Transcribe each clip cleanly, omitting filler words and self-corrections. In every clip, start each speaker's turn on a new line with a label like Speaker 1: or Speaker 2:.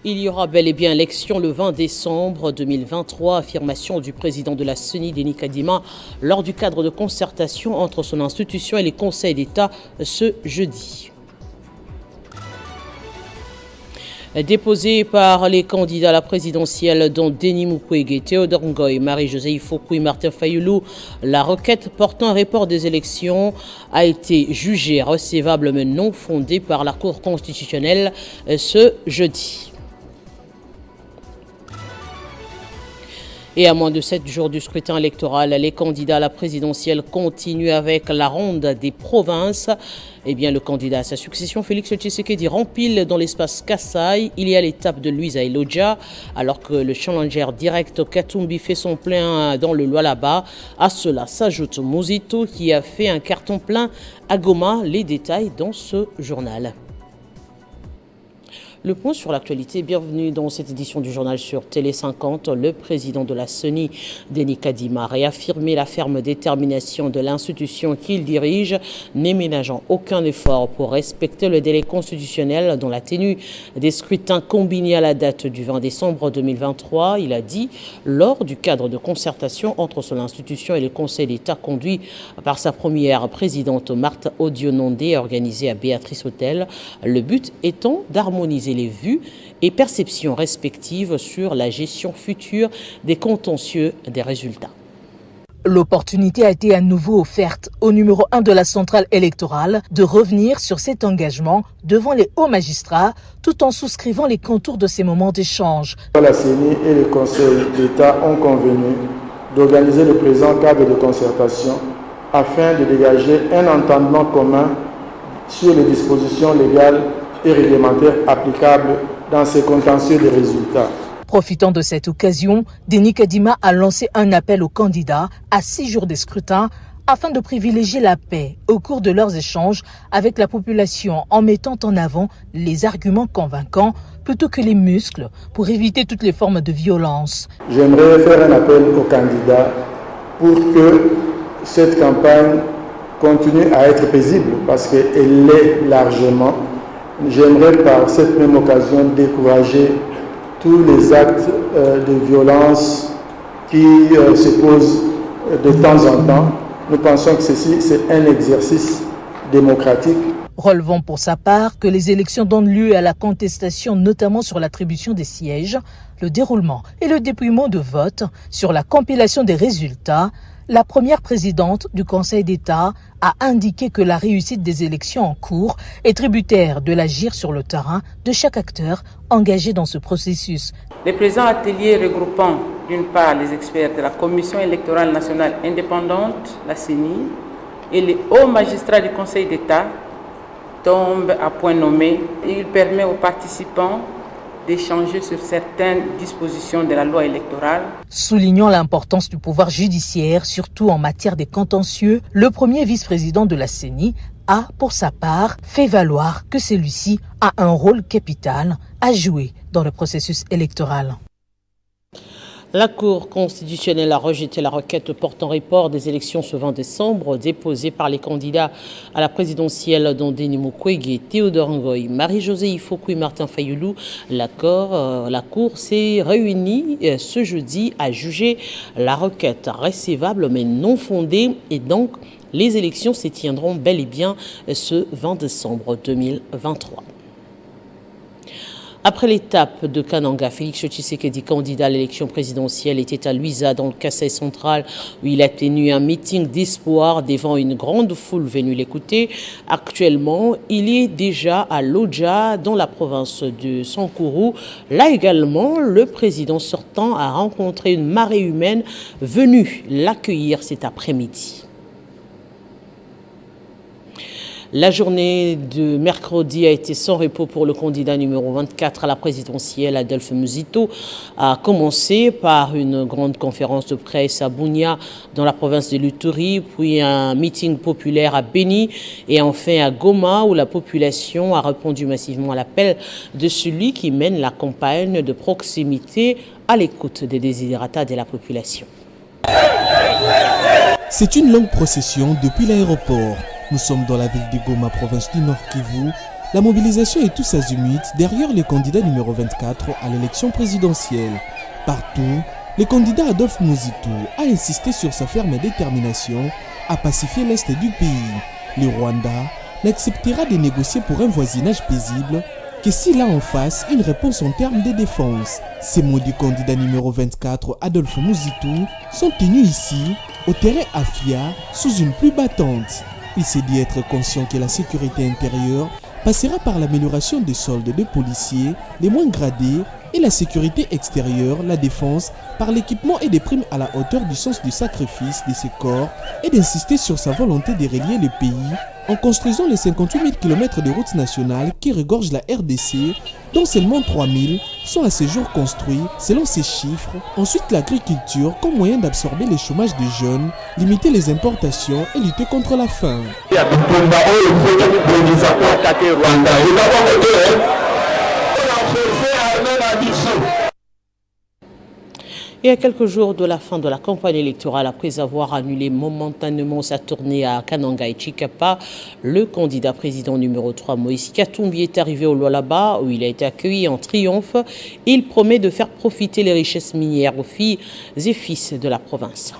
Speaker 1: Il y aura bel et bien élection le 20 décembre 2023, affirmation du président de la CENI, Denis Kadima, lors du cadre de concertation entre son institution et les conseils d'État ce jeudi. Déposée par les candidats à la présidentielle dont Denis Mukwege, Théodore Ngoy, Marie-Josée Ifokou et Martin Fayoulou, la requête portant un report des élections a été jugée recevable mais non fondée par la Cour constitutionnelle ce jeudi. Et à moins de 7 jours du scrutin électoral, les candidats à la présidentielle continuent avec la ronde des provinces. Eh bien, le candidat à sa succession, Félix Tshisekedi, rempile dans l'espace Kasaï. Il y a l'étape de Louisa Elodja, alors que le challenger direct Katumbi fait son plein dans le Lualaba. À cela s'ajoute Muzito qui a fait un carton plein à Goma. Les détails dans ce journal. Le point sur l'actualité, bienvenue dans cette édition du journal sur Télé 50. Le président de la CENI, Denis Kadima, a réaffirmé la ferme détermination de l'institution qu'il dirige, ne ménageant aucun effort pour respecter le délai constitutionnel dont la tenue des scrutins combinés à la date du 20 décembre 2023. Il a dit, lors du cadre de concertation entre son institution et le Conseil d'État conduit par sa première présidente Marthe Odionondé, organisé à Béatrice Hôtel, le but étant d'harmoniser les vues et perceptions respectives sur la gestion future des contentieux des résultats.
Speaker 2: L'opportunité a été à nouveau offerte au numéro 1 de la centrale électorale de revenir sur cet engagement devant les hauts magistrats tout en souscrivant les contours de ces moments d'échange.
Speaker 3: La CENI et le Conseil d'État ont convenu d'organiser le présent cadre de concertation afin de dégager un entendement commun sur les dispositions légales et réglementaires applicables dans ces contentieux des résultats.
Speaker 2: Profitant de cette occasion, Denis Kadima a lancé un appel aux candidats à 6 jours des scrutins afin de privilégier la paix au cours de leurs échanges avec la population en mettant en avant les arguments convaincants plutôt que les muscles pour éviter toutes les formes de violence.
Speaker 3: J'aimerais faire un appel aux candidats pour que cette campagne continue à être paisible parce qu'elle l'est largement. J'aimerais par cette même occasion décourager tous les actes de violence qui se posent de temps en temps. Nous pensons que ceci, c'est un exercice démocratique.
Speaker 2: Relevant pour sa part que les élections donnent lieu à la contestation, notamment sur l'attribution des sièges, le déroulement et le dépouillement de vote, sur la compilation des résultats. La première présidente du Conseil d'État a indiqué que la réussite des élections en cours est tributaire de l'agir sur le terrain de chaque acteur engagé dans ce processus.
Speaker 4: Les présents ateliers regroupant d'une part les experts de la Commission électorale nationale indépendante, la CENI, et les hauts magistrats du Conseil d'État tombent à point nommé. Il permet aux participants d'échanger sur certaines dispositions de la loi électorale.
Speaker 2: Soulignant l'importance du pouvoir judiciaire, surtout en matière des contentieux, le premier vice-président de la CENI a, pour sa part, fait valoir que celui-ci a un rôle capital à jouer dans le processus électoral.
Speaker 1: La Cour constitutionnelle a rejeté la requête portant report des élections ce 20 décembre déposée par les candidats à la présidentielle dont Denis Mukwege, Théodore Ngoy, Marie-Josée Ifokou et Martin Fayoulou. La Cour s'est réunie ce jeudi à juger la requête recevable mais non fondée et donc les élections se tiendront bel et bien ce 20 décembre 2023. Après l'étape de Kananga, Félix Tshisekedi, candidat à l'élection présidentielle, était à Louisa dans le Kasaï central où il a tenu un meeting d'espoir devant une grande foule venue l'écouter. Actuellement, il est déjà à Lodja dans la province de Sankourou. Là également, le président sortant a rencontré une marée humaine venue l'accueillir cet après-midi. La journée de mercredi a été sans repos pour le candidat numéro 24 à la présidentielle, Adolphe Muzito, a commencé par une grande conférence de presse à Bunia, dans la province de l'Uturi, puis un meeting populaire à Beni et enfin à Goma, où la population a répondu massivement à l'appel de celui qui mène la campagne de proximité à l'écoute des desiderata de la population.
Speaker 5: C'est une longue procession depuis l'aéroport. Nous sommes dans la ville de Goma, province du Nord Kivu, La mobilisation est tous azimuts derrière le candidat numéro 24 à l'élection présidentielle. Partout, le candidat Adolphe Muzitu a insisté sur sa ferme détermination à pacifier l'Est du pays. Le Rwanda n'acceptera de négocier pour un voisinage paisible que s'il a en face une réponse en termes de défense. Ces mots du candidat numéro 24 Adolphe Muzitu sont tenus ici, au terrain Afia, sous une pluie battante. Il s'est dit être conscient que la sécurité intérieure passera par l'amélioration des soldes de policiers, les moins gradés, et la sécurité extérieure, la défense, par l'équipement et des primes à la hauteur du sens du sacrifice de ses corps, et d'insister sur sa volonté de relier le pays en construisant les 58 000 km de routes nationales qui regorgent la RDC, dont seulement 3 000 sont à ce jour construits selon ces chiffres. Ensuite, l'agriculture comme moyen d'absorber le chômage des jeunes, limiter les importations et lutter contre la faim.
Speaker 1: Et à quelques jours de la fin de la campagne électorale, après avoir annulé momentanément sa tournée à Kananga et Chikapa, le candidat président numéro 3, Moïse Katumbi, est arrivé au Lualaba, où il a été accueilli en triomphe. Il promet de faire profiter les richesses minières aux filles et fils de la province.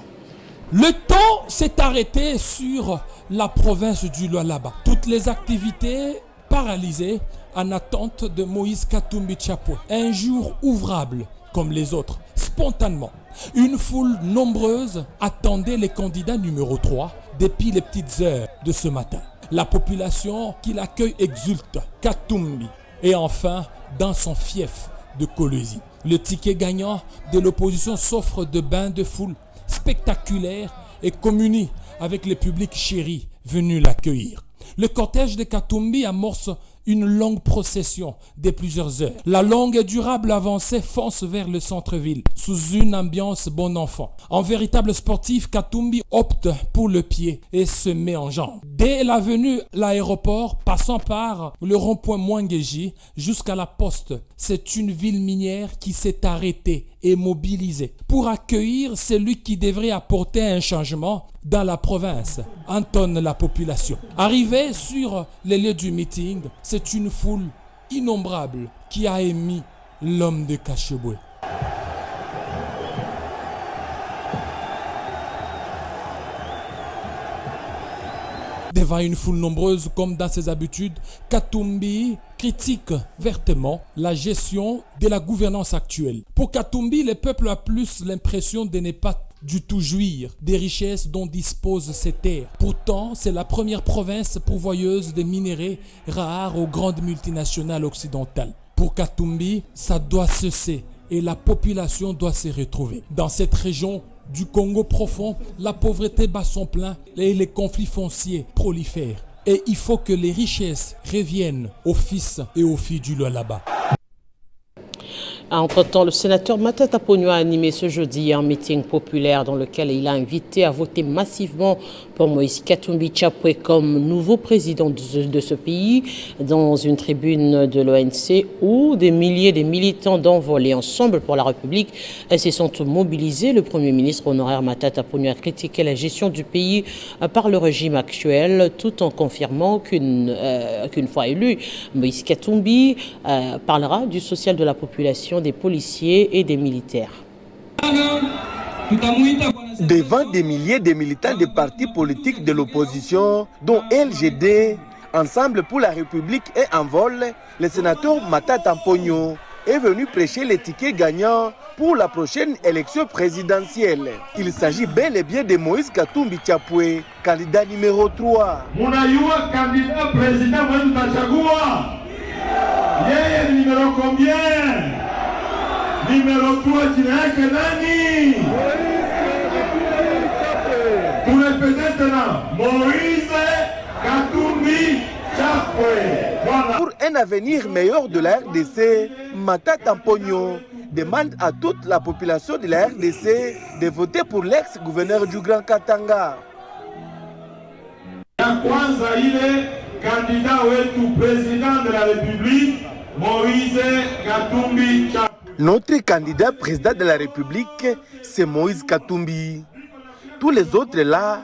Speaker 6: Le temps s'est arrêté sur la province du Lualaba. Toutes les activités paralysées en attente de Moïse Katumbi Tchapoué. Un jour ouvrable comme les autres, spontanément. Une foule nombreuse attendait les candidats numéro 3 depuis les petites heures de ce matin. La population qui l'accueille exulte. Katumbi et enfin dans son fief de Kolwezi. Le ticket gagnant de l'opposition s'offre de bains de foule spectaculaires et communie avec le public chéri venu l'accueillir. Le cortège de Katumbi amorce une longue procession de plusieurs heures. La longue et durable avancée fonce vers le centre-ville sous une ambiance bon enfant. En véritable sportif, Katumbi opte pour le pied et se met en jambe. Dès la venue à l'aéroport, passant par le rond-point Mwangeji jusqu'à la poste, c'est une ville minière qui s'est arrêtée et mobilisée pour accueillir celui qui devrait apporter un changement dans la province, entonne la population. Arrivé sur les lieux du meeting, c'est une foule innombrable qui a émis l'homme de Kacheboué. Devant une foule nombreuse comme dans ses habitudes, Katumbi critique vertement la gestion de la gouvernance actuelle. Pour Katumbi, le peuple a plus l'impression de ne pas du tout jouir des richesses dont disposent ces terres. Pourtant, c'est la première province pourvoyeuse de minerais rares aux grandes multinationales occidentales. Pour Katumbi, ça doit cesser et la population doit se retrouver. Dans cette région du Congo profond, la pauvreté bat son plein et les conflits fonciers prolifèrent. Et il faut que les richesses reviennent aux fils et aux filles du Lualaba.
Speaker 1: Entre-temps, le sénateur Matata Ponyo a animé ce jeudi un meeting populaire dans lequel il a invité à voter massivement pour Moïse Katumbi Tchapoué comme nouveau président de ce pays dans une tribune de l'ONC où des milliers de militants d'Envolés Ensemble pour la République se sont mobilisés. Le Premier ministre honoraire Matata Ponyo a critiqué la gestion du pays par le régime actuel tout en confirmant qu'une fois élu, Moïse Katumbi parlera du social de la population, des policiers et des militaires.
Speaker 7: Devant des milliers de militants des partis politiques de l'opposition, dont LGD, Ensemble pour la République et Envol, le sénateur Matata Ponyo est venu prêcher les tickets gagnants pour la prochaine élection présidentielle. Il s'agit bel et bien de Moïse Katumbi Tchapoué, candidat numéro 3.
Speaker 8: Munayua candidat président Moïse Tachagua. Yeye numéro combien? Numéro 3, tu n'as que nani? Pour répéter maintenant, Moïse Katumbi Tchapoué. Voilà.
Speaker 7: Pour un avenir meilleur de la RDC, Matata Ponyo demande à toute la population de la RDC de voter pour l'ex-gouverneur du Grand Katanga.
Speaker 8: Ya kwanza ile candidat wetu président de la République, Moïse Katumbi Tchapoué.
Speaker 7: Notre candidat président de la République, c'est Moïse Katumbi. Tous les autres là,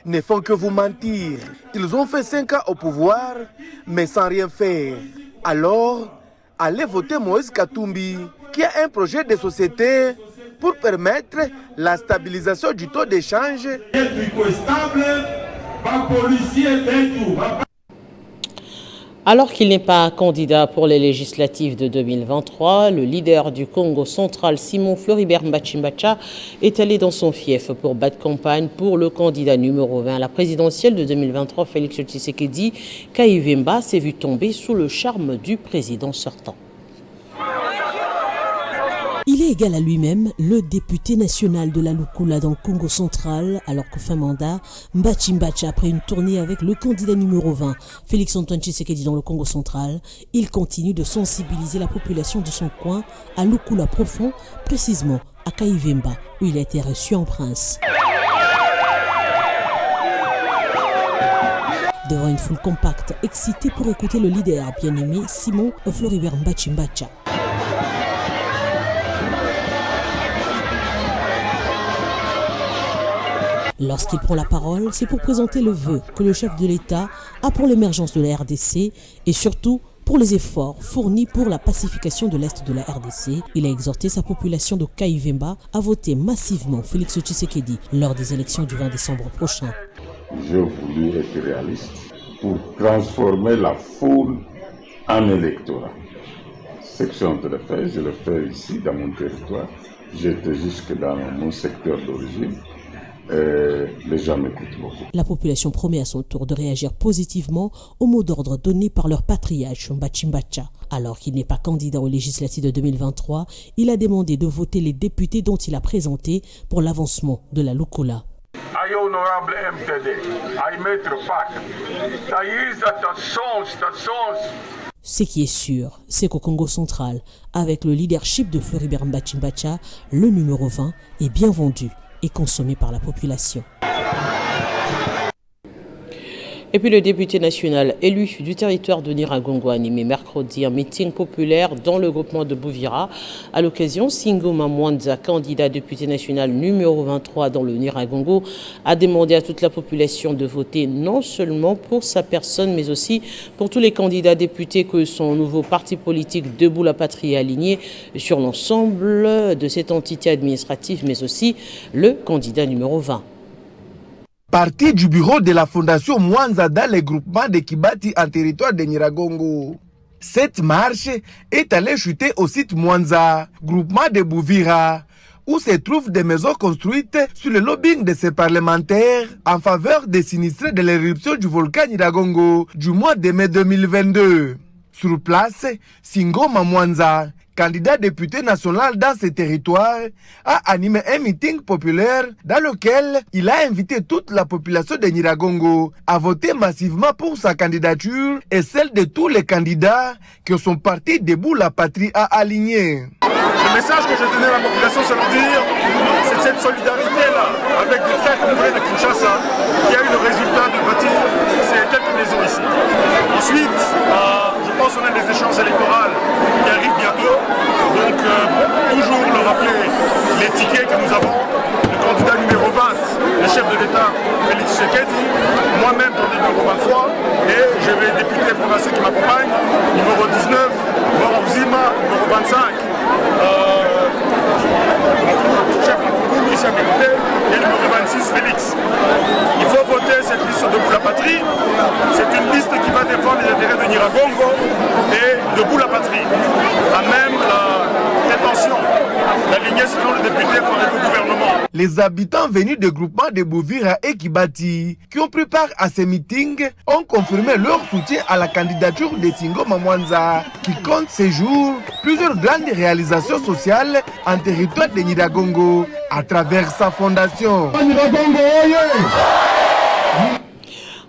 Speaker 7: ne font que vous mentir. Ils ont fait 5 ans au pouvoir, mais sans rien faire. Alors, allez voter Moïse Katumbi, qui a un projet de société pour permettre la stabilisation du taux d'échange.
Speaker 1: Alors qu'il n'est pas candidat pour les législatives de 2023, le leader du Congo central, Simon Floribert Mbachimbacha, est allé dans son fief pour battre campagne pour le candidat numéro 20 à la présidentielle de 2023, Félix Tshisekedi. Kayivemba s'est vu tomber sous le charme du président sortant.
Speaker 9: Il est égal à lui-même, le député national de la Lukula dans le Congo central, alors qu'au fin mandat, Mbachimbacha, après une tournée avec le candidat numéro 20, Félix Antoine Tshisekedi dans le Congo central, il continue de sensibiliser la population de son coin à Lukula profond, précisément à Kayivemba, où il a été reçu en prince. Devant une foule compacte, excitée pour écouter le leader bien-aimé Simon Floribert Mbachimbacha. Lorsqu'il prend la parole, c'est pour présenter le vœu que le chef de l'État a pour l'émergence de la RDC et surtout pour les efforts fournis pour la pacification de l'Est de la RDC. Il a exhorté sa population de Kayivemba à voter massivement Félix Tshisekedi lors des élections du 20 décembre prochain.
Speaker 10: J'ai voulu être réaliste pour transformer la foule en électorat. Ce que je suis en train de faire, je le fais ici dans mon territoire. J'étais jusque dans mon secteur d'origine. Les gens m'écoutent beaucoup.
Speaker 9: La population promet à son tour de réagir positivement aux mots d'ordre donnés par leur patriarche Mbachimbacha. Alors qu'il n'est pas candidat aux législatives de 2023, il a demandé de voter les députés dont il a présenté pour l'avancement de la Lukula.
Speaker 11: Aïe honorable MTD, aïe maître Pac, ta chance.
Speaker 9: Ce qui est sûr, c'est qu'au Congo central, avec le leadership de Floribert Mbachimbacha, le numéro 20 est bien vendu et consommé par la population.
Speaker 1: Et puis le député national élu du territoire de Nyiragongo a animé mercredi un meeting populaire dans le groupement de Bouvira. À l'occasion, Singoma Mwanza, candidat député national numéro 23 dans le Nyiragongo, a demandé à toute la population de voter non seulement pour sa personne, mais aussi pour tous les candidats députés que son nouveau parti politique Debout la Patrie a aligné sur l'ensemble de cette entité administrative, mais aussi le candidat numéro 20.
Speaker 7: Parti du bureau de la fondation Mwanza dans le groupement de Kibati en territoire de Nyiragongo. Cette marche est allée chuter au site Mwanza, groupement de Bouvira, où se trouvent des maisons construites sur le lobbying de ces parlementaires en faveur des sinistrés de l'éruption du volcan Nyiragongo du mois de mai 2022. Sur place, Singoma Mwanza, candidat député national dans ce territoire, a animé un meeting populaire dans lequel il a invité toute la population de Nyiragongo à voter massivement pour sa candidature et celle de tous les candidats que son parti Debout la Patrie a alignés.
Speaker 8: Le message que je donnais à la population, c'est leur dire, c'est cette solidarité-là avec des frères congolais de Kinshasa qui a eu le résultat de bâtir ces quelques maisons ici. Ensuite, je pense qu'on a des échéances électorales qui arrivent bientôt. Donc, toujours leur rappeler les tickets que nous avons. Le candidat numéro 20, le chef de l'État, Félix Tshisekedi, moi-même, candidat numéro 23, et j'ai les députés provinciaux qui m'accompagnent, numéro 19, Laurent Ouzima, numéro 25, chef de Koungou, ici à mes côtés, et numéro 26, Félix. Il faut voter cette liste Debout la Patrie. C'est une liste qui va défendre les intérêts de Nyiragongo et Debout la Patrie. A même la prétention d'aligner selon le député pour le gouvernement.
Speaker 7: Les habitants venus des groupements de Bouvira et Kibati qui ont pris part à ces meetings ont confirmé leur soutien à la candidature de Singoma Mwanza qui compte ces jours plusieurs grandes réalisations sociales en territoire de Nyiragongo à travers sa fondation.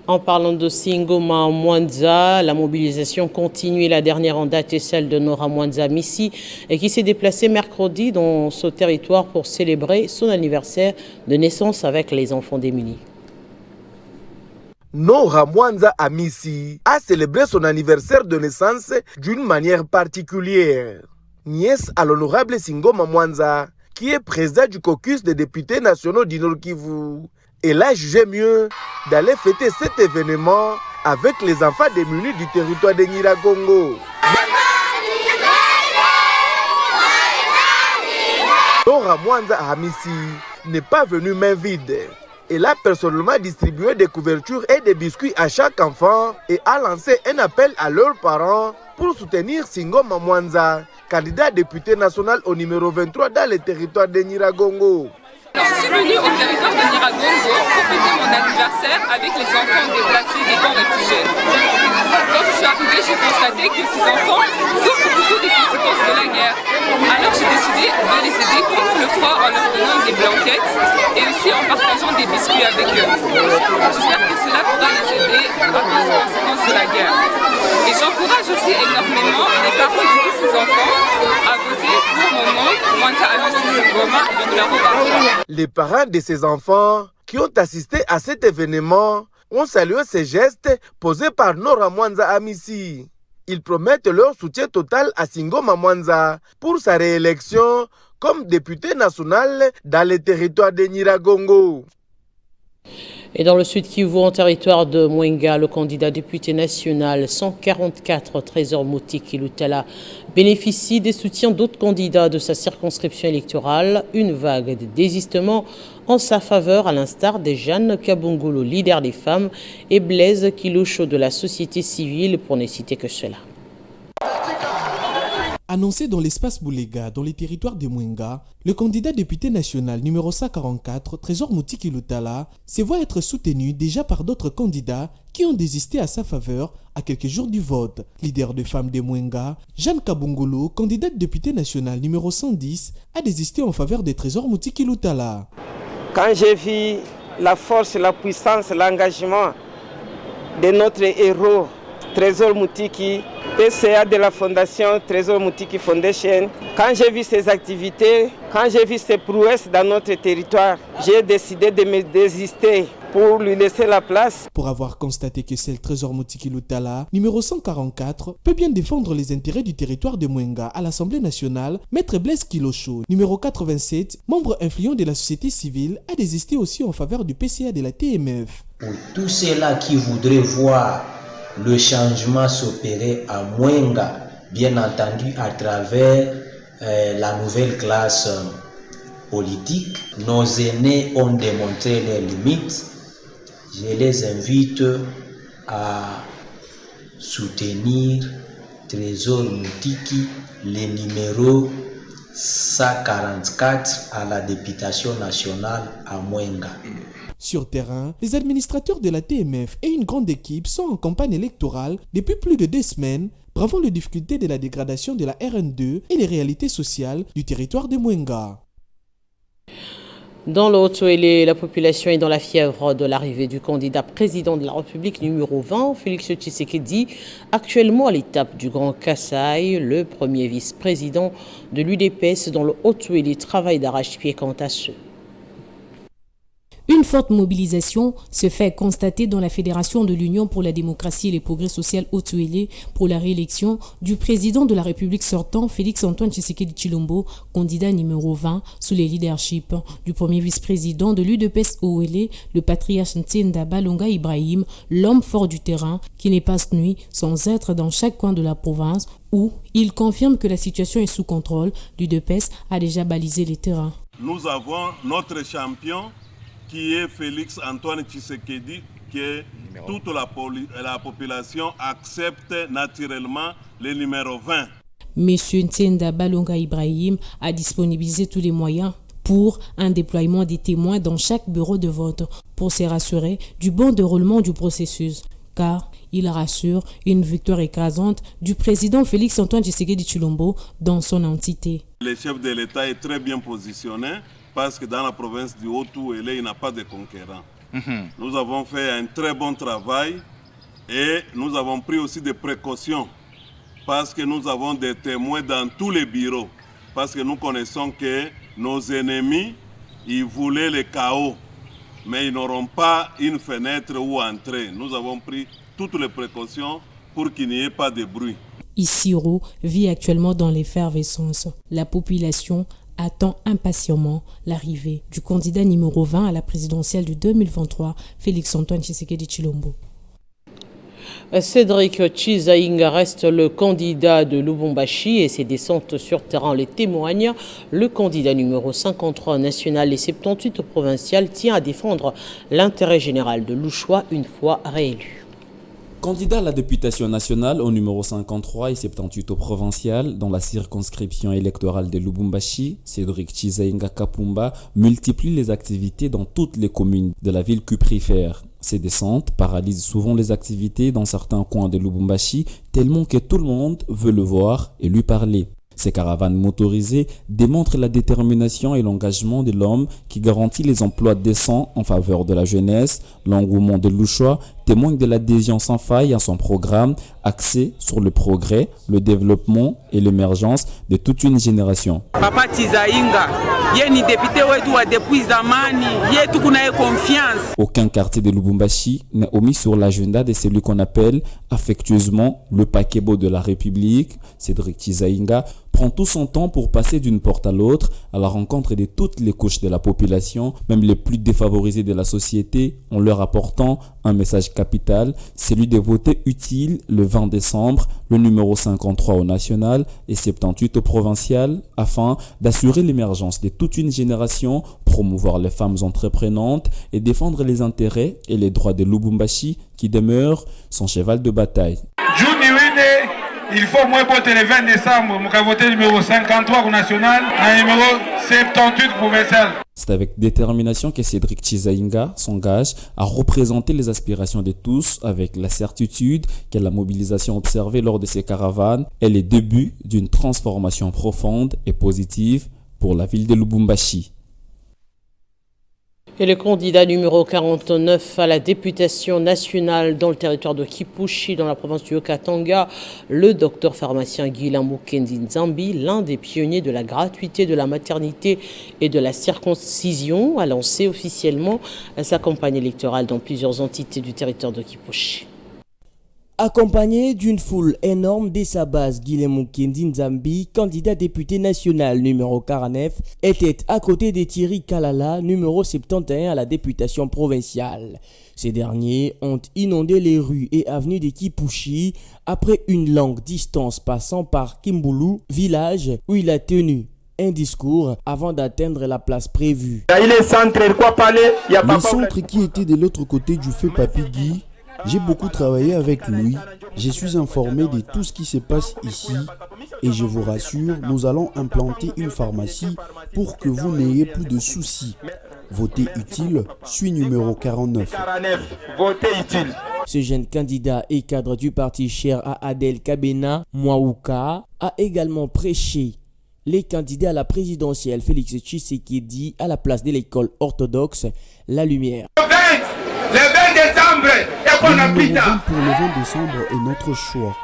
Speaker 1: En parlant de Singoma Mwanza, la mobilisation continue. La dernière en date est celle de Nora Mwanza Missi, qui s'est déplacée mercredi dans ce territoire pour célébrer son anniversaire de naissance avec les enfants démunis.
Speaker 7: Nora Mwanza Missi a célébré son anniversaire de naissance d'une manière particulière. Nièce à l'honorable Singoma Mwanza, qui est président du caucus des députés nationaux du Nord Kivu, Elle a jugé mieux d'aller fêter cet événement avec les enfants démunis du territoire de Nyiragongo. Nora Mwanza Hamisi n'est pas venue main vide. Elle a personnellement distribué des couvertures et des biscuits à chaque enfant et a lancé un appel à leurs parents pour soutenir Singoma Mwanza, candidat député national au numéro 23 dans le territoire de Nyiragongo.
Speaker 12: Je suis venue au territoire de Nyiragongo pour fêter mon anniversaire avec les enfants déplacés des camps réfugiés. Quand je suis arrivée, j'ai constaté que ces enfants souffrent beaucoup des conséquences de la guerre. Alors j'ai décidé de les aider contre le froid en leur donnant des blanquettes et aussi en partageant des biscuits avec eux. J'espère que cela pourra les aider à cause des conséquences de la guerre. Et j'encourage aussi énormément les parents de tous ces enfants à voter pour mon oncle Mwanza Hamisi Singoma de numéro 23.
Speaker 7: Les parents de ces enfants qui ont assisté à cet événement ont salué ces gestes posés par Nora Mwanza Hamisi. Ils promettent leur soutien total à Singoma Mwanza pour sa réélection comme député national dans le territoire de Nyiragongo.
Speaker 1: Et dans le Sud Kivu, en territoire de Mwenga, le candidat député national 144 Trésor Mutiki Lutala bénéficie des soutiens d'autres candidats de sa circonscription électorale. Une vague de désistement en sa faveur, à l'instar de Jeanne Kabungulu, leader des femmes, et Blaise Kilocho de la société civile, pour ne citer que cela.
Speaker 5: Annoncé dans l'espace Boulega, dans les territoires de Mwenga, le candidat député national numéro 144, Trésor Mutiki Lutala, se voit être soutenu déjà par d'autres candidats qui ont désisté à sa faveur à quelques jours du vote. Leader de femmes de Mwenga, Jeanne Kabungulu, candidate députée nationale numéro 110, a désisté en faveur de Trésor Mutiki Lutala.
Speaker 13: Quand j'ai vu la force, la puissance, l'engagement de notre héros, Trésor Mutiki, PCA de la fondation Trésor Mutiki Foundation, quand j'ai vu ses activités, quand j'ai vu ses prouesses dans notre territoire, j'ai décidé de me désister pour lui laisser la place.
Speaker 5: Pour avoir constaté que c'est le Trésor Mutiki Lutala, numéro 144, peut bien défendre les intérêts du territoire de Mwenga à l'Assemblée nationale, Maître Blaise Kilocho, numéro 87, membre influent de la société civile, a désisté aussi en faveur du PCA de la TMF.
Speaker 14: Pour tous ceux-là qui voudraient voir le changement s'opérer à Mwenga, bien entendu à travers la nouvelle classe politique. Nos aînés ont démontré leurs limites. Je les invite à soutenir Trésor Mutiki, le numéro 144 à la députation nationale à Mwenga.
Speaker 5: Sur terrain, les administrateurs de la TMF et une grande équipe sont en campagne électorale depuis plus de 2 semaines, bravant les difficultés de la dégradation de la RN2 et les réalités sociales du territoire de Mwenga.
Speaker 1: Dans le Haut-Ouélé, la population est dans la fièvre de l'arrivée du candidat président de la République numéro 20, Félix Tshisekedi, actuellement à l'étape du Grand Kasaï. Le premier vice-président de l'UDPS dans le Haut-Ouélé travaille d'arrache-pied quant à ce.
Speaker 9: Une forte mobilisation se fait constater dans la Fédération de l'Union pour la démocratie et les progrès social Haut-Ouélé pour la réélection du président de la République sortant, Félix-Antoine Tshisekedi Tshilombo, candidat numéro 20 sous les leaderships du premier vice-président de l'UDPS Ouélé, le patriarche Ntienda Balonga Ibrahim, l'homme fort du terrain qui n'est pas nuit sans être dans chaque coin de la province où il confirme que la situation est sous contrôle. L'UDPS a déjà balisé les terrains.
Speaker 15: Nous avons notre champion qui est Félix-Antoine Tshisekedi, que toute la population accepte naturellement le numéro 20.
Speaker 9: Monsieur Ntienda Balonga Ibrahim a disponibilisé tous les moyens pour un déploiement des témoins dans chaque bureau de vote pour se rassurer du bon déroulement du processus. Car il rassure une victoire écrasante du président Félix-Antoine Tshisekedi Tshilombo dans son entité.
Speaker 15: Le chef de l'État est très bien positionné parce que dans la province du Haut-Ouélé, il n'a pas de concurrents. Nous avons fait un très bon travail et nous avons pris aussi des précautions parce que nous avons des témoins dans tous les bureaux. Parce que nous connaissons que nos ennemis, ils voulaient le chaos, mais ils n'auront pas une fenêtre où entrer. Nous avons pris toutes les précautions pour qu'il n'y ait pas de bruit.
Speaker 9: Isiro vit actuellement dans l'effervescence. La population attend impatiemment l'arrivée du candidat numéro 20 à la présidentielle de 2023, Félix-Antoine Tshisekedi Tshilombo.
Speaker 1: Cédric Chizaïnga reste le candidat de Lubumbashi et ses descentes sur terrain les témoignent. Le candidat numéro 53 national et 78 provincial tient à défendre l'intérêt général de Louchois une fois réélu.
Speaker 16: Candidat à la députation nationale au numéro 53 et 78 au provincial dans la circonscription électorale de Lubumbashi, Cédric Chizaïnga Kapumba multiplie les activités dans toutes les communes de la ville cuprifère. Ces descentes paralysent souvent les activités dans certains coins de Lubumbashi tellement que tout le monde veut le voir et lui parler. Ces caravanes motorisées démontrent la détermination et l'engagement de l'homme qui garantit les emplois décents en faveur de la jeunesse. L'engouement de Louchois témoigne de l'adhésion sans faille à son programme axé sur le progrès, le développement et l'émergence de toute une génération.
Speaker 13: Papa Chizaïnga, yeni député wetu wa depuis zamani, yetu kuna confiance.
Speaker 16: Aucun quartier de Lubumbashi n'est omis sur l'agenda de celui qu'on appelle affectueusement le paquebot de la République. Cédric Chizaïnga prend tout son temps pour passer d'une porte à l'autre à la rencontre de toutes les couches de la population, même les plus défavorisés de la société, en leur apportant un message capital, celui de voter utile le 20 décembre, le numéro 53 au national et 78 au provincial, afin d'assurer l'émergence de toute une génération, promouvoir les femmes entreprenantes et défendre les intérêts et les droits de Lubumbashi qui demeure son cheval de bataille.
Speaker 17: Il faut moins voter le 20 décembre, on va voter le numéro 53 au national, le numéro 78 provincial.
Speaker 16: C'est avec détermination que Cédric Chizaïnga s'engage à représenter les aspirations de tous avec la certitude que la mobilisation observée lors de ces caravanes est le début d'une transformation profonde et positive pour la ville de Lubumbashi.
Speaker 1: Et le candidat numéro 49 à la députation nationale dans le territoire de Kipushi, dans la province du Haut-Katanga, le docteur pharmacien Guilain Mukendi Nzambi, l'un des pionniers de la gratuité de la maternité et de la circoncision, a lancé officiellement sa campagne électorale dans plusieurs entités du territoire de Kipushi.
Speaker 18: Accompagné d'une foule énorme de sa base, Guilain Mukendi Nzambi, candidat député national numéro 49, était à côté de Thierry Kalala, numéro 71 à la députation provinciale. Ces derniers ont inondé les rues et avenues de Kipushi après une longue distance passant par Kimbulu, village où il a tenu un discours avant d'atteindre la place prévue.
Speaker 7: Le centre
Speaker 5: qui était de l'autre côté du feu Papigui. J'ai beaucoup travaillé avec lui, je suis informé de tout ce qui se passe ici et je vous rassure, nous allons implanter une pharmacie pour que vous n'ayez plus de soucis. Votez utile, suis numéro 49.
Speaker 18: Votez utile. Ce jeune candidat et cadre du parti cher à Adel Kabena, Mwauka, a également prêché les candidats à la présidentielle Félix Tshisekedi à la place de l'école orthodoxe La Lumière.
Speaker 17: Le 20 décembre,
Speaker 5: le numéro 20 pour le 20 décembre est notre choix.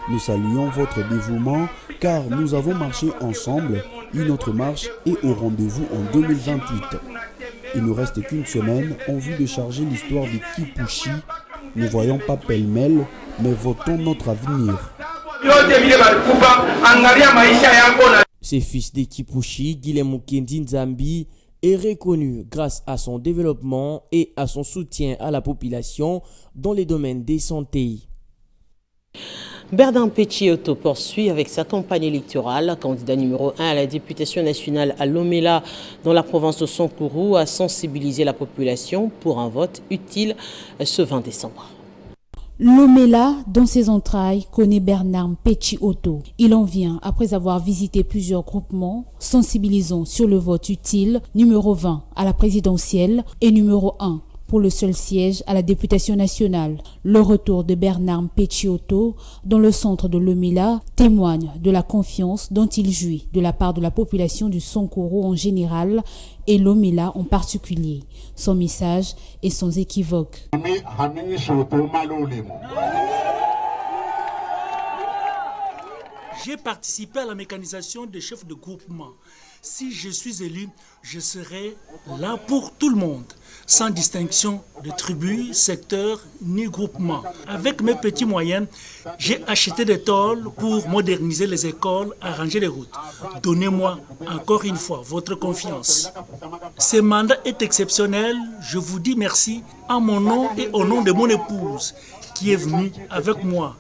Speaker 5: Nous saluons votre dévouement car nous avons marché ensemble. Une autre marche est au rendez-vous en 2028. Il ne reste qu'une semaine en vue de charger l'histoire de Kipushi. Ne voyons pas pêle-mêle, mais votons notre avenir.
Speaker 18: Ces fils de Kipushi, Guilain Mukendi Nzambi, est reconnu grâce à son développement et à son soutien à la population dans les domaines des santé.
Speaker 1: Bernard Petchioto poursuit avec sa campagne électorale. Candidat numéro 1 à la députation nationale à Lomela dans la province de Sankuru a sensibilisé la population pour un vote utile ce 20 décembre.
Speaker 19: Lomela, dans ses entrailles, connaît Bernard Petchioto. Il en vient après avoir visité plusieurs groupements sensibilisant sur le vote utile, numéro 20 à la présidentielle et numéro 1 pour le seul siège à la députation nationale. Le retour de Bernard Petchioto dans le centre de Lomela témoigne de la confiance dont il jouit de la part de la population du Sankuru en général et Lomela en particulier. Son message est sans équivoque.
Speaker 20: J'ai participé à la mécanisation des chefs de groupement. Si je suis élu, je serai là pour tout le monde, sans distinction de tribu, secteur ni groupement. Avec mes petits moyens, j'ai acheté des tôles pour moderniser les écoles, arranger les routes. Donnez-moi encore une fois votre confiance. Ce mandat est exceptionnel. Je vous dis merci en mon nom et au nom de mon épouse qui est venue avec moi.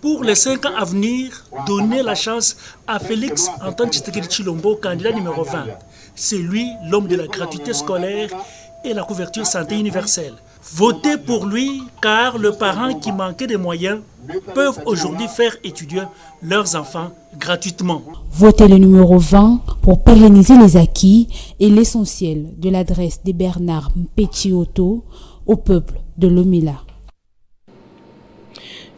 Speaker 20: Pour les 5 ans à venir, donnez la chance à Félix Antoine Tshisekedi Tshilombo, candidat numéro 20. C'est lui l'homme de la gratuité scolaire et la couverture santé universelle. Votez pour lui car les parents qui manquaient de moyens peuvent aujourd'hui faire étudier leurs enfants gratuitement.
Speaker 19: Votez le numéro 20 pour pérenniser les acquis et l'essentiel de l'adresse de Bernard Mpetshi Otto au peuple de Lomela.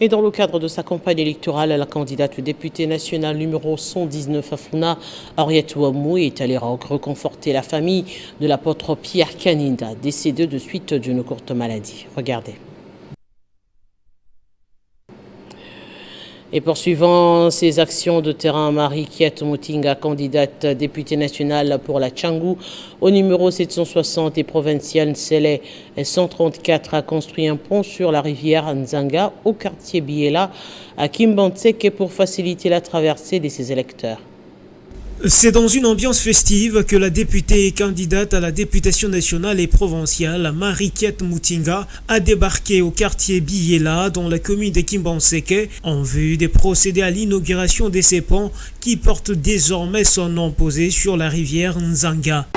Speaker 1: Et dans le cadre de sa campagne électorale, la candidate députée nationale numéro 119 à Funa, Henriette Ouamou, est allée reconforter la famille de l'apôtre Pierre Kaninda, décédé de suite d'une courte maladie. Regardez. Et poursuivant ses actions de terrain, Marie-Kiet Mutinga, candidate députée nationale pour la Tchangou, au numéro 760 et provincial Nsele 134, a construit un pont sur la rivière Nzanga au quartier Biela à Kimbantseke pour faciliter la traversée de ses électeurs.
Speaker 21: C'est dans une ambiance festive que la députée et candidate à la députation nationale et provinciale, Marie-Kiet Mutinga, a débarqué au quartier Biela, dans la commune de Kimbantseke, en vue de procéder à l'inauguration de ces ponts qui portent désormais son nom posé sur la rivière Nzanga.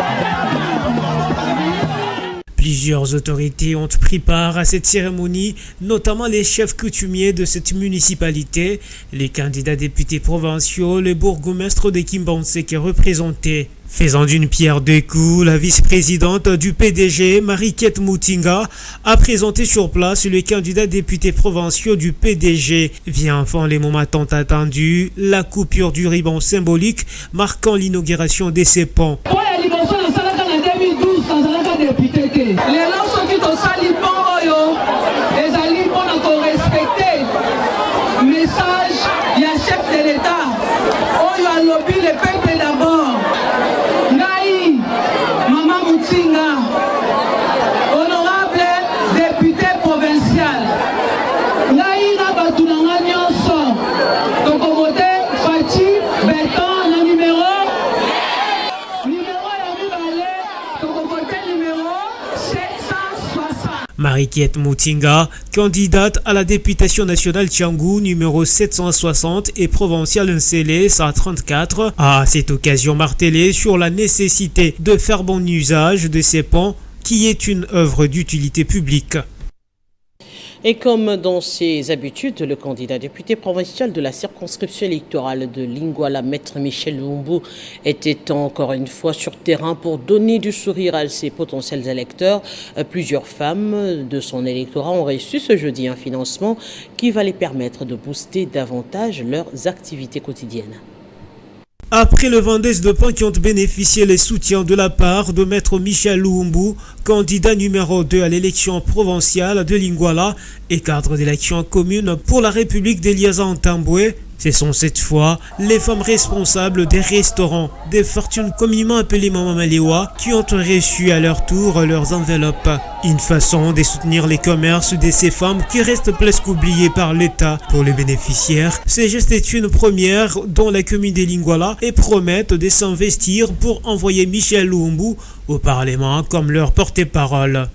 Speaker 21: Plusieurs autorités ont pris part à cette cérémonie, notamment les chefs coutumiers de cette municipalité, les candidats députés provinciaux, le bourgmestre de Kimbantseke représenté. Faisant d'une pierre deux coups, la vice-présidente du PDG, Marie-Kiet Mutinga, a présenté sur place le candidat député provinciaux du PDG. Vient enfin les moments tant attendus, la coupure du ruban symbolique marquant l'inauguration de ces ponts.
Speaker 22: Les lances qui sont salis pour eux, les alliés pour nous respecter. Message, il y a chef de l'État. Oh, il y a lobby le peuple d'abord. Naï, Maman Mutinga, honorable député provincial. Naï, Nabatunanga Nyonso, Tokomote, Fati, Berton, le numéro.
Speaker 21: Marie-Kiet Mutinga, candidate à la députation nationale Tchangou numéro 760 et provinciale Nsele 134, a à cette occasion martelé sur la nécessité de faire bon usage de ces ponts qui est une œuvre d'utilité publique.
Speaker 1: Et comme dans ses habitudes, le candidat député provincial de la circonscription électorale de Lingwala, Maître Michel Lumbou, était encore une fois sur terrain pour donner du sourire à ses potentiels électeurs. Plusieurs femmes de son électorat ont reçu ce jeudi un financement qui va les permettre de booster davantage leurs activités quotidiennes.
Speaker 21: Après le vendesse de pain qui ont bénéficié les soutiens de la part de Maître Michel Lumbou, candidat numéro 2 à l'élection provinciale de Lingwala et cadre de l'action commune pour la République d'Eliasa-Ntambwe, ce sont cette fois les femmes responsables des restaurants, des fortunes communément appelées Mama Malewa, qui ont reçu à leur tour leurs enveloppes. Une façon de soutenir les commerces de ces femmes qui restent presque oubliées par l'État. Pour les bénéficiaires, ce geste est une première dans la commune de Lingwala et promettent de s'investir pour envoyer Michel Lumbou au Parlement comme leur porte-parole.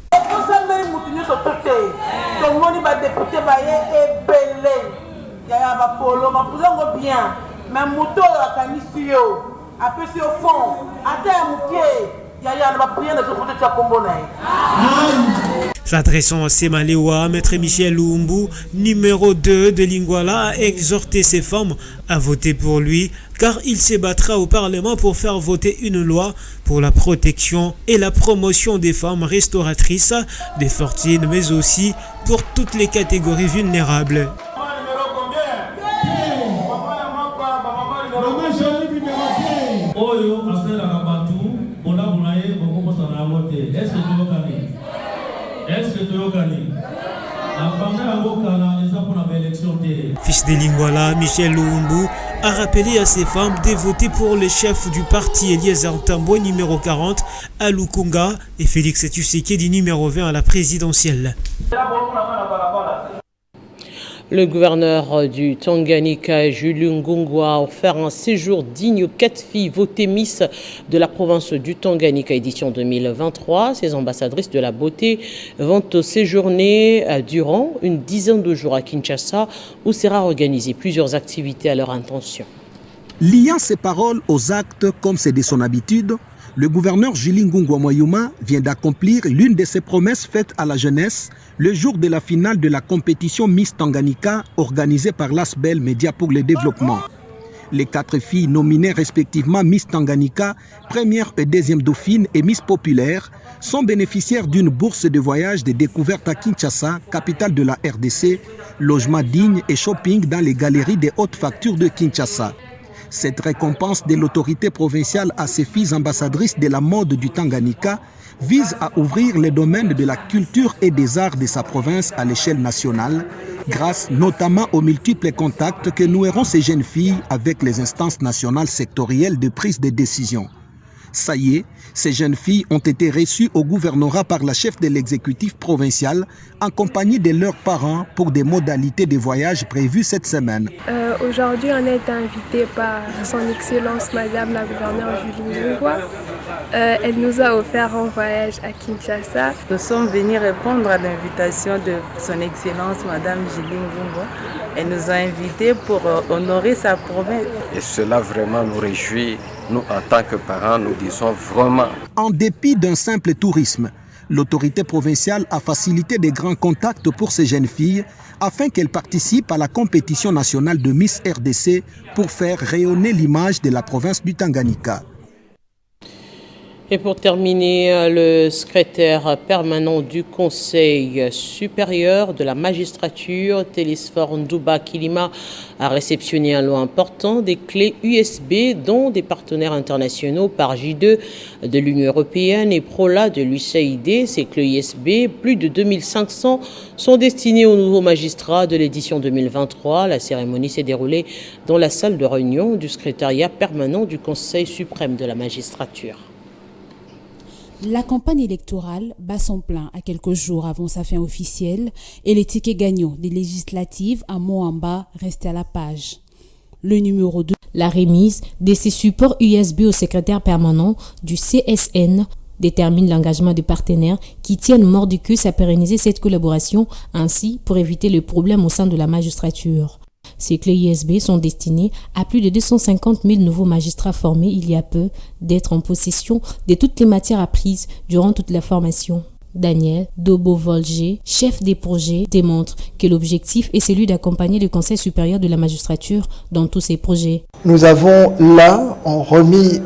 Speaker 22: Yaya bapolo mapuzango bien mais moto la kanisi yo apesi au fond ata mukie yaya na baprière de côté de Kombo na.
Speaker 21: S'adressant à Semalewa, Maître Michel Lumbou, numéro 2 de Lingwala, a exhorté ces femmes à voter pour lui car il se battra au Parlement pour faire voter une loi pour la protection et la promotion des femmes restauratrices, des fortunes mais aussi pour toutes les catégories vulnérables. Fils de Lingwala, Michel Lumbou a rappelé à ses femmes de voter pour le chef du parti Eliezer Tambwe numéro 40 à Lukunga et Félix Tshisekedi numéro 20 à la présidentielle.
Speaker 1: Le gouverneur du Tanganyika, Jules Ngungwa, a offert un séjour digne aux 4 filles votées Miss de la province du Tanganyika édition 2023. Ces ambassadrices de la beauté vont séjourner durant une dizaine de jours à Kinshasa où sera organisé plusieurs activités à leur intention.
Speaker 3: Liant ses paroles aux actes comme c'est de son habitude, le gouverneur Jules Ngungwa Moyuma vient d'accomplir l'une de ses promesses faites à la jeunesse le jour de la finale de la compétition Miss Tanganyika organisée par l'ASBEL Média pour le développement. Les 4 filles nominées respectivement Miss Tanganyika, première et deuxième dauphine et Miss Populaire sont bénéficiaires d'une bourse de voyage de découverte à Kinshasa, capitale de la RDC, logement digne et shopping dans les galeries des hautes factures de Kinshasa. Cette récompense de l'autorité provinciale à ses filles ambassadrices de la mode du Tanganyika vise à ouvrir les domaines de la culture et des arts de sa province à l'échelle nationale, grâce notamment aux multiples contacts que noueront ces jeunes filles avec les instances nationales sectorielles de prise de décision. Ça y est, ces jeunes filles ont été reçues au gouvernorat par la chef de l'exécutif provincial en compagnie de leurs parents pour des modalités de voyage prévues cette semaine.
Speaker 4: Aujourd'hui, on est invité par son Excellence Madame la gouverneure Julie Ngungwa. Elle nous a offert un voyage à Kinshasa.
Speaker 23: Nous sommes venus répondre à l'invitation de son Excellence Madame Julie Ngungwa. Elle nous a invités pour honorer sa promesse.
Speaker 24: Et cela vraiment nous réjouit. Nous, en tant que parents, nous disons vraiment.
Speaker 3: En dépit d'un simple tourisme, l'autorité provinciale a facilité des grands contacts pour ces jeunes filles afin qu'elles participent à la compétition nationale de Miss RDC pour faire rayonner l'image de la province du Tanganyika.
Speaker 1: Et pour terminer, le secrétaire permanent du Conseil supérieur de la magistrature, Télésphore Ndouba Kilima, a réceptionné un lot important des clés USB, dont des partenaires internationaux par J2 de l'Union européenne et Prola de l'UCAID. Ces clés USB, plus de 2500, sont destinées aux nouveaux magistrats de l'édition 2023. La cérémonie s'est déroulée dans la salle de réunion du secrétariat permanent du Conseil suprême de la magistrature.
Speaker 19: La campagne électorale bat son plein à quelques jours avant sa fin officielle et les tickets gagnants des législatives à Moamba restent à la page. Le numéro 2, la remise de ces supports USB au secrétaire permanent du CSN détermine l'engagement des partenaires qui tiennent mordicus à pérenniser cette collaboration, ainsi pour éviter les problèmes au sein de la magistrature. Ces clés USB sont destinées à plus de 250 000 nouveaux magistrats formés il y a peu d'être en possession de toutes les matières apprises durant toute la formation. Daniel Dobo-Volger, chef des projets, démontre que l'objectif est celui d'accompagner le Conseil supérieur de la magistrature dans tous ces projets.
Speaker 25: Nous avons là remis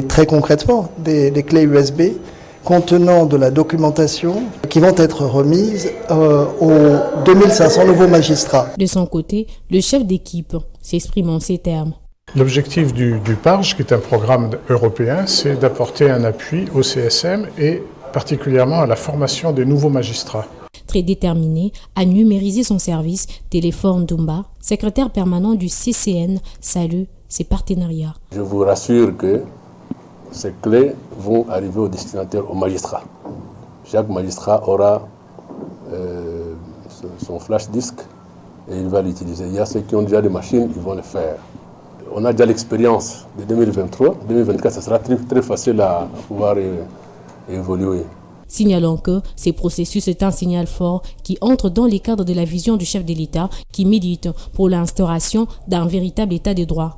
Speaker 25: très concrètement des clés USB contenant de la documentation qui vont être remises aux 2500 nouveaux magistrats.
Speaker 19: De son côté, le chef d'équipe s'exprime en ces termes.
Speaker 26: L'objectif du PARJ, qui est un programme européen, c'est d'apporter un appui au CSM et particulièrement à la formation des nouveaux magistrats.
Speaker 19: Très déterminé à numériser son service, Télésphore Ndouba, secrétaire permanent du CCN, salue ces partenariats.
Speaker 27: Je vous rassure que ces clés vont arriver aux destinataires, aux magistrats. Chaque magistrat aura son flash disk et il va l'utiliser. Il y a ceux qui ont déjà des machines, ils vont le faire. On a déjà l'expérience de 2023. 2024, ce sera très facile à pouvoir évoluer.
Speaker 19: Signalons que ce processus est un signal fort qui entre dans les cadres de la vision du chef de l'État qui milite pour l'instauration d'un véritable État de droit.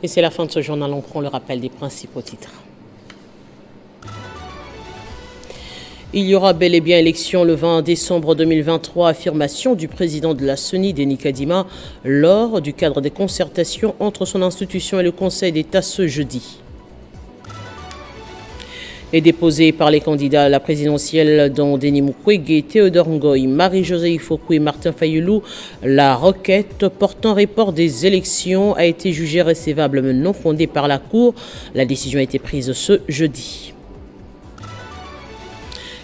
Speaker 1: Et c'est la fin de ce journal. On prend le rappel des principaux titres. Il y aura bel et bien élection le 20 décembre 2023, affirmation du président de la CENI, Denis Kadima, lors du cadre des concertations entre son institution et le Conseil d'État ce jeudi. Est déposée par les candidats à la présidentielle dont Denis Mukwege, Théodore Ngoï, Marie-Josée Ifokou et Martin Fayoulou. La requête portant report des élections a été jugée recevable mais non fondée par la Cour. La décision a été prise ce jeudi.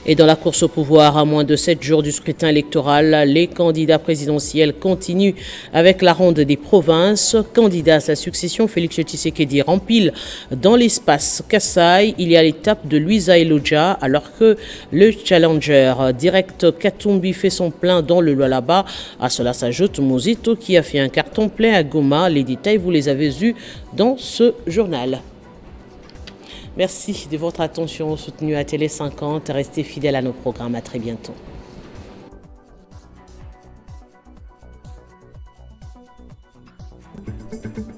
Speaker 1: Et dans la course au pouvoir, à moins de 7 jours du scrutin électoral, les candidats présidentiels continuent avec la ronde des provinces. Candidat à sa succession, Félix Tshisekedi rempile dans l'espace Kassai. Il y a l'étape de Luisa Elodja, alors que le challenger direct Katumbi fait son plein dans le Lualaba. À cela s'ajoute Mozito qui a fait un carton plein à Goma. Les détails, vous les avez eus dans ce journal. Merci de votre attention soutenue à Télé 50. Restez fidèles à nos programmes. À très bientôt.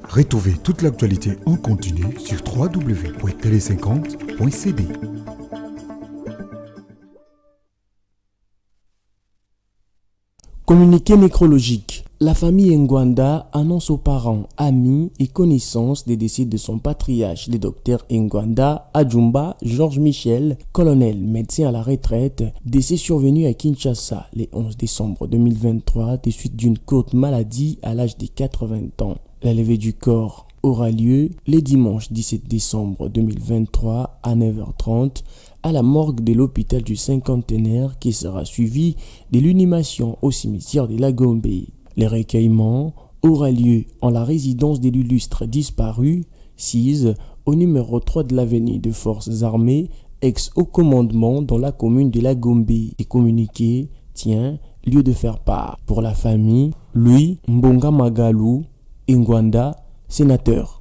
Speaker 2: Retrouvez toute l'actualité en continu sur www.tele50.cd.
Speaker 18: Communiqué nécrologique. La famille Ngwanda annonce aux parents, amis et connaissances des décès de son patriarche, le docteur Ngwanda Adjumba Georges Michel, colonel, médecin à la retraite, décès survenu à Kinshasa le 11 décembre 2023 des suites d'une courte maladie à l'âge de 80 ans. La levée du corps aura lieu le dimanche 17 décembre 2023 à 9h30 à la morgue de l'hôpital du Cinquantenaire qui sera suivi de l'inhumation au cimetière de la Gombe. Le recueillement aura lieu en la résidence de l'illustre disparu, sise au numéro 3 de l'avenue des Forces Armées, ex-haut commandement dans la commune de la Gombe. Et communiqué tient lieu de faire part. Pour la famille, Louis Mbonga Magalou Ngwanda, sénateur.